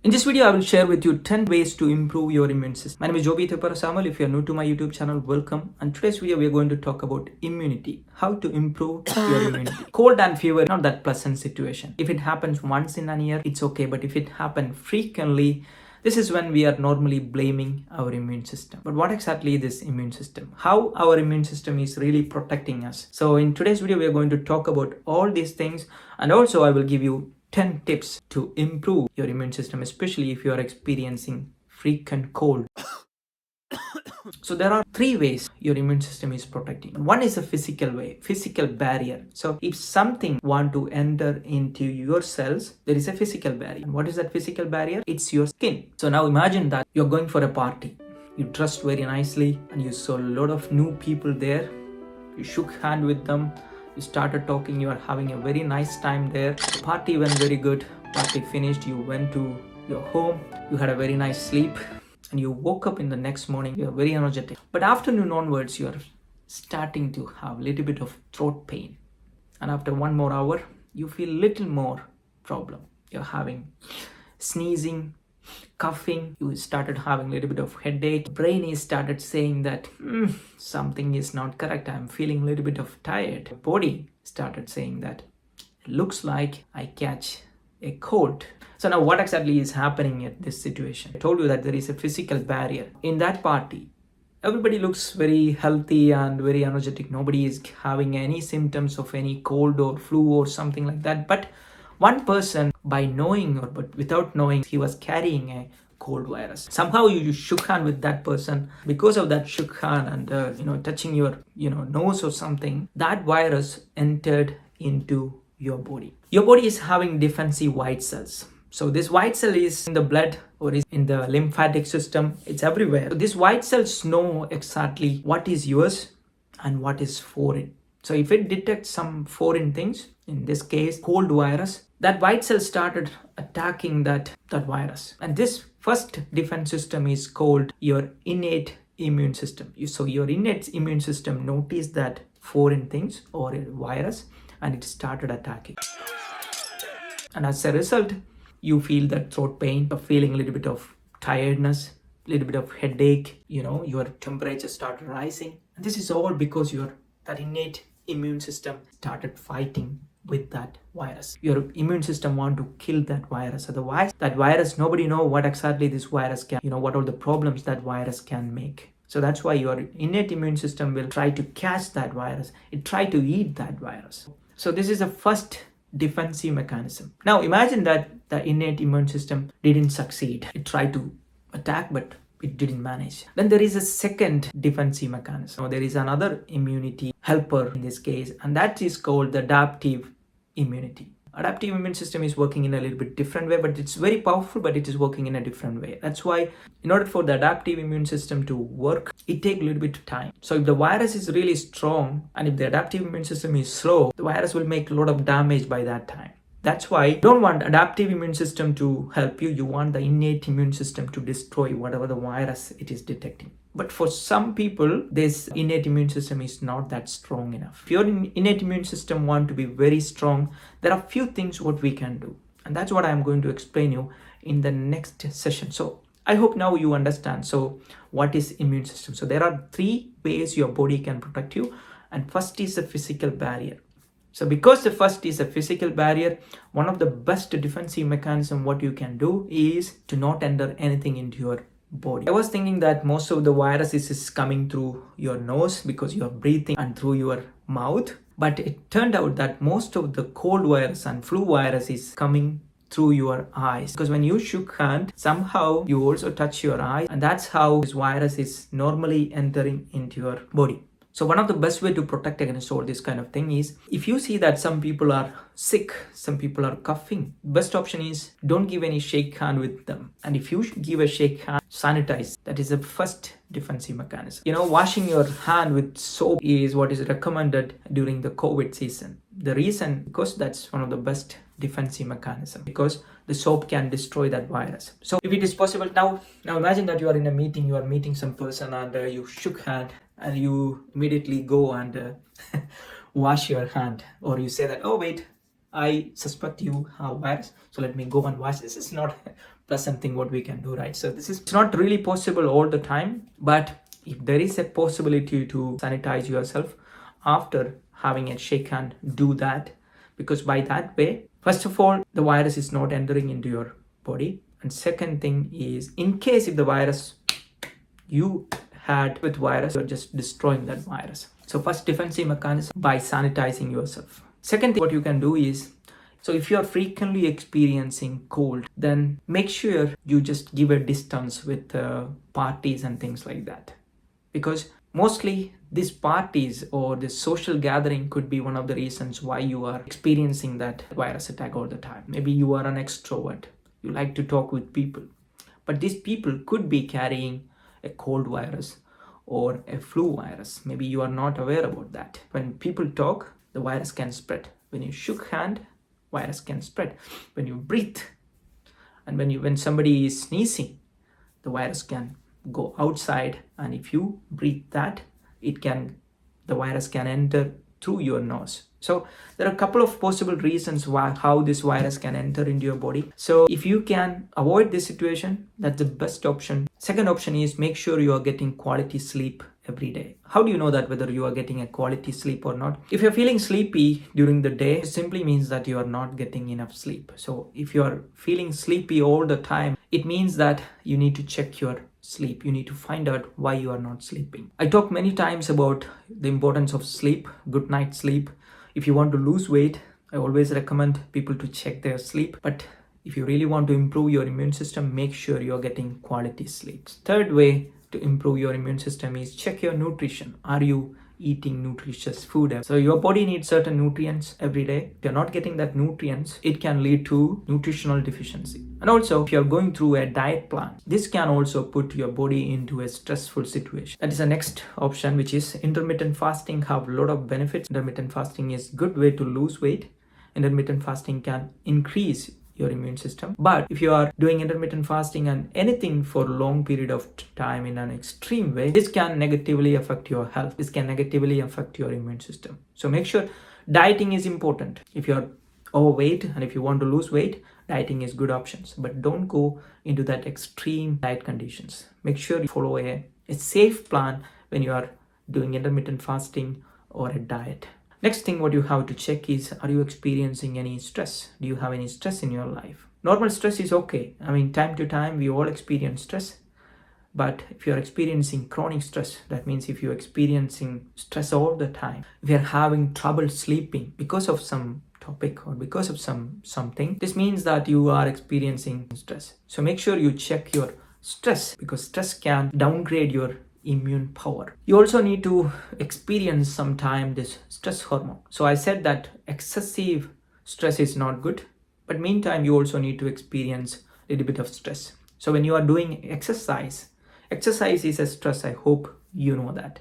In this video, I will share with you 10 ways to improve your immune system. My name is Joby Theparasamal. If you are new to my YouTube channel, welcome. And today's video, we are going to talk about immunity. How to improve your immunity. Cold and fever, not that pleasant situation. If it happens once in a year, it's okay. But if it happens frequently, this is when we are normally blaming our immune system. But what exactly is this immune system? How our immune system is really protecting us? So in today's video, we are going to talk about all these things. And also I will give you 10 tips to improve your immune system, especially if you are experiencing frequent cold. So there are three ways your immune system is protecting. One is a physical way, physical barrier. So if something want to enter into your cells, there is a physical barrier. And what is that physical barrier? It's your skin. So now imagine that you're going for a party. You dressed very nicely and you saw a lot of new people there. You shook hand with them. You started talking, you are having a very nice time there. The party went very good. Party finished, you went to your home, you had a very nice sleep, and you woke up in the next morning, you are very energetic. But afternoon onwards, you are starting to have a little bit of throat pain. And after 1 more hour, you feel little more problem. You're having sneezing, coughing, you started having a little bit of headache. Brain is started saying that something is not correct. I'm feeling a little bit of tired. Body started saying that looks like I catch a cold. So now what exactly is happening at this situation? I told you that there is a physical barrier. In that party, everybody looks very healthy and very energetic. Nobody is having any symptoms of any cold or flu or something like that. But one person, by knowing or but without knowing, he was carrying a cold virus. Somehow you shook hand with that person. Because of that shook hand and touching your nose or something, that virus entered into your body. Your body is having defensive white cells. So this white cell is in the blood or is in the lymphatic system. It's everywhere. So these white cells know exactly what is yours and what is foreign. So if it detects some foreign things, in this case, cold virus, that white cell started attacking that virus. And this first defense system is called your innate immune system. So your innate immune system noticed that foreign things or a virus and it started attacking. And as a result, you feel that throat pain, you're feeling a little bit of tiredness, a little bit of headache, your temperature started rising. And this is all because that innate immune system started fighting with that virus. Your immune system want to kill that virus. Otherwise, that virus, nobody know what exactly this virus can, what are the problems that virus can make. So that's why your innate immune system will try to catch that virus. It try to eat that virus. So this is the first defensive mechanism. Now imagine that the innate immune system didn't succeed. It tried to attack, but it didn't manage. Then there is a second defensive mechanism. There is another immunity helper in this case, and that is called the adaptive immunity. Adaptive immune system is working in a little bit different way, but it's very powerful, but it is working in a different way. That's why in order for the adaptive immune system to work, it takes a little bit of time. So if the virus is really strong and if the adaptive immune system is slow, the virus will make a lot of damage by that time. That's why you don't want adaptive immune system to help you. You want the innate immune system to destroy whatever the virus it is detecting. But for some people, this innate immune system is not that strong enough. If your innate immune system want to be very strong, there are few things what we can do. And that's what I'm going to explain you in the next session. So I hope now you understand. So what is immune system? So there are three ways your body can protect you. And first is a physical barrier. So because the first is a physical barrier, one of the best defensive mechanism what you can do is to not enter anything into your body. I was thinking that most of the viruses is coming through your nose because you are breathing and through your mouth. But it turned out that most of the cold virus and flu virus is coming through your eyes, because when you shook hand, somehow you also touch your eyes, and that's how this virus is normally entering into your body. So one of the best way to protect against all this kind of thing is, if you see that some people are sick, some people are coughing, best option is don't give any shake hand with them. And if you give a shake hand, sanitize. That is the first defensive mechanism. Washing your hand with soap is what is recommended during the COVID season. The reason, because that's one of the best defensive mechanism, because the soap can destroy that virus. So if it is possible, now imagine that you are in a meeting, you are meeting some person and you shook hand, and you immediately go and wash your hand, or you say that, oh wait, I suspect you have virus, so let me go and wash. This is not pleasant thing what we can do, right? So this is it's not really possible all the time, but if there is a possibility to sanitize yourself after having a shake hand, do that, because by that way, first of all, the virus is not entering into your body, and second thing is, in case if the virus you had with virus, you're just destroying that virus. So first, defensive mechanism by sanitizing yourself. Second thing what you can do is, so if you are frequently experiencing cold, then make sure you just give a distance with parties and things like that, because mostly these parties or this social gathering could be one of the reasons why you are experiencing that virus attack all the time. Maybe you are an extrovert, you like to talk with people, but these people could be carrying a cold virus or a flu virus. Maybe you are not aware about that. When people talk, the virus can spread. When you shook hand, virus can spread. When you breathe, and when somebody is sneezing, the virus can go outside, and if you breathe that, the virus can enter through your nose. So there are a couple of possible reasons how this virus can enter into your body. So if you can avoid this situation, that's the best option. Second option is, make sure you are getting quality sleep every day. How do you know that whether you are getting a quality sleep or not? If you're feeling sleepy during the day, it simply means that you are not getting enough sleep. So if you are feeling sleepy all the time, it means that you need to check your sleep. You need to find out why you are not sleeping. I talk many times about the importance of sleep, good night sleep. If you want to lose weight, I always recommend people to check their sleep. But if you really want to improve your immune system, make sure you're getting quality sleep. Third way to improve your immune system is check your nutrition. Are you eating nutritious food? So your body needs certain nutrients every day. If you're not getting that nutrients, it can lead to nutritional deficiency. And also, if you're going through a diet plan, this can also put your body into a stressful situation. That is the next option, which is intermittent fasting. Have a lot of benefits. Intermittent fasting is a good way to lose weight. Intermittent fasting can increase your immune system. But if you are doing intermittent fasting and anything for a long period of time in an extreme way, this can negatively affect your health. This can negatively affect your immune system. So make sure dieting is important. If you're overweight and if you want to lose weight, dieting is good options, but don't go into that extreme diet conditions. Make sure you follow a safe plan when you are doing intermittent fasting or a diet. Next thing what you have to check is, are you experiencing any stress? Do you have any stress in your life? Normal stress is okay. I mean, time to time we all experience stress. But if you're experiencing chronic stress, that means if you're experiencing stress all the time, if you're having trouble sleeping because of some topic or because of something, this means that you are experiencing stress. So make sure you check your stress, because stress can downgrade your immune power. You also need to experience sometime this stress hormone. So I said that excessive stress is not good, but meantime you also need to experience a little bit of stress. So when you are doing exercise is a stress. I hope you know that.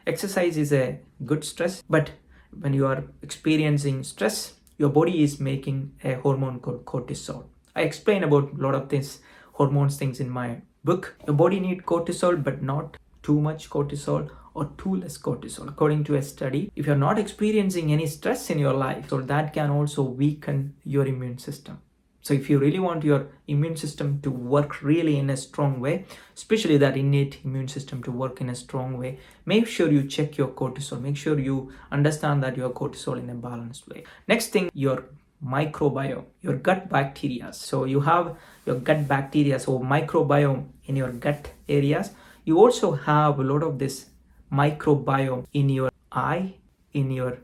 Exercise is a good stress, but when you are experiencing stress, your body is making a hormone called cortisol. I explain about a lot of these hormones things in my book. Your body needs cortisol, but not too much cortisol or too less cortisol. According to a study, if you're not experiencing any stress in your life, so that can also weaken your immune system. So if you really want your immune system to work really in a strong way, especially that innate immune system to work in a strong way, make sure you check your cortisol. Make sure you understand that your cortisol in a balanced way. Next thing, your microbiome, your gut bacteria. So you have your gut bacteria, so microbiome in your gut areas. You also have a lot of this microbiome in your eye, in your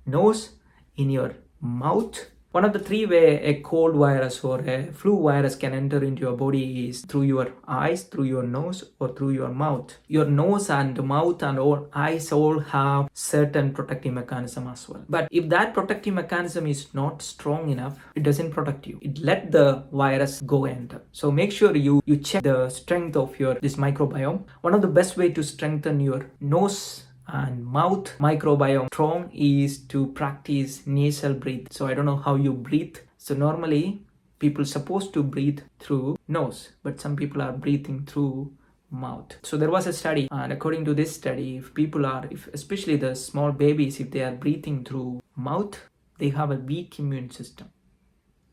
nose, in your mouth. One of the three ways a cold virus or a flu virus can enter into your body is through your eyes, through your nose, or through your mouth. Your nose and mouth and all eyes all have certain protective mechanism as well. But if that protective mechanism is not strong enough, it doesn't protect you. It let the virus go enter. So make sure you check the strength of this microbiome. One of the best way to strengthen your nose and mouth microbiome strong is to practice nasal breathe. So I don't know how you breathe. So normally people supposed to breathe through nose, but some people are breathing through mouth. So there was a study, and according to this study, if especially the small babies, if they are breathing through mouth, they have a weak immune system.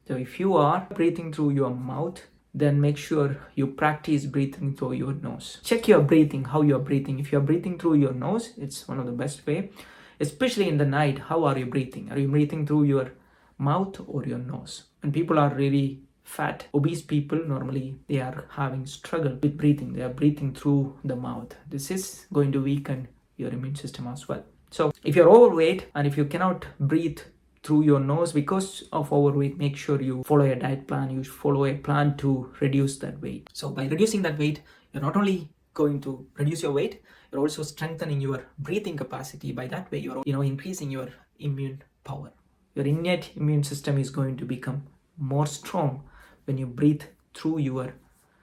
So if you are breathing through your mouth, then make sure you practice breathing through your nose. Check your breathing, how you're breathing. If you're breathing through your nose, it's one of the best way. Especially in the night, how are you breathing? Are you breathing through your mouth or your nose? When people are really fat, obese people, normally they are having struggle with breathing. They are breathing through the mouth. This is going to weaken your immune system as well. So if you're overweight and if you cannot breathe through your nose because of overweight, make sure you follow a diet plan. You follow a plan to reduce that weight. So by reducing that weight, you're not only going to reduce your weight, you're also strengthening your breathing capacity. By that way, you're increasing your immune power. Your innate immune system is going to become more strong when you breathe through your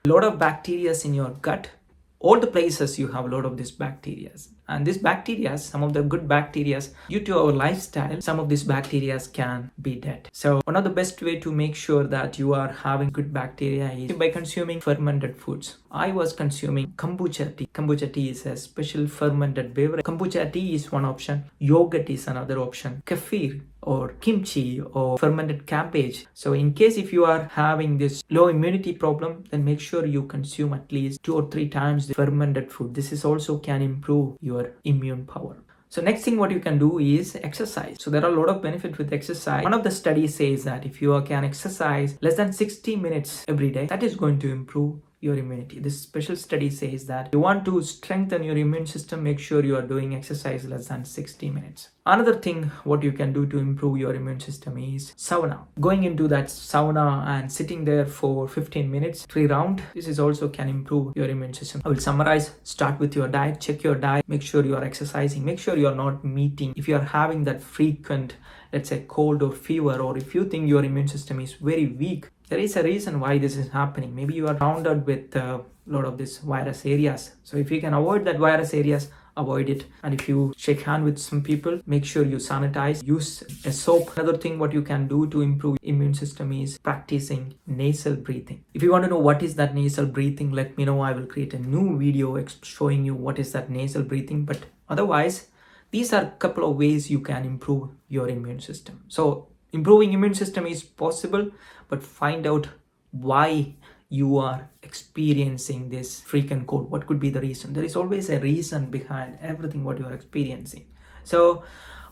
lot of bacteria in your gut. All the places you have a lot of these bacteria, and these bacteria, some of the good bacteria, due to our lifestyle, some of these bacteria can be dead. So one of the best way to make sure that you are having good bacteria is by consuming fermented foods. I was consuming kombucha tea. Kombucha tea is a special fermented beverage. Kombucha tea is one option. Yogurt is another option. Kefir or kimchi or fermented cabbage. So in case if you are having this low immunity problem, then make sure you consume at least 2 or 3 times the fermented food. This is also can improve your immune power. So next thing what you can do is exercise. So there are a lot of benefits with exercise. One of the studies says that if you can exercise less than 60 minutes every day, that is going to improve your immunity. This special study says that you want to strengthen your immune system, make sure you are doing exercise less than 60 minutes. Another thing what you can do to improve your immune system is sauna. Going into that sauna and sitting there for 15 minutes, 3 rounds, this is also can improve your immune system. I will summarize. Start with your diet, check your diet, make sure you are exercising, make sure you are not meeting. If you are having that frequent, let's say cold or fever, or if you think your immune system is very weak, there is a reason why this is happening. Maybe you are surrounded with a lot of these virus areas. So if you can avoid that virus areas, avoid it. And if you shake hand with some people, make sure you sanitize, use a soap. Another thing what you can do to improve immune system is practicing nasal breathing. If you want to know what is that nasal breathing, let me know. I will create a new video showing you what is that nasal breathing. But otherwise, these are a couple of ways you can improve your immune system. So improving immune system is possible, but find out why you are experiencing this frequent cold. What could be the reason? There is always a reason behind everything what you are experiencing. So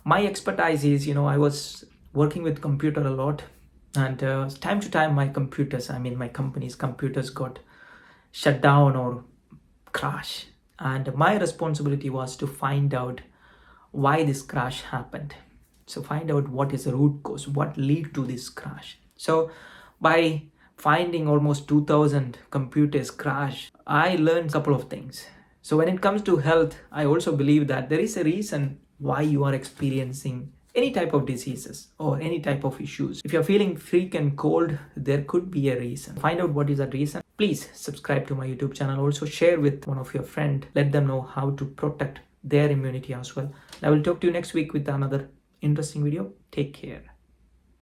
my expertise is, I was working with computer a lot, and time to time my company's computers got shut down or crash, and my responsibility was to find out why this crash happened. So find out what is the root cause, what lead to this crash. So by finding almost 2000 computers crash, I learned a couple of things. So when it comes to health, I also believe that there is a reason why you are experiencing any type of diseases or any type of issues. If you're feeling freaking cold, there could be a reason. Find out what is that reason. Please subscribe to my YouTube channel. Also share with one of your friends. Let them know how to protect their immunity as well. I will talk to you next week with another interesting video. Take care.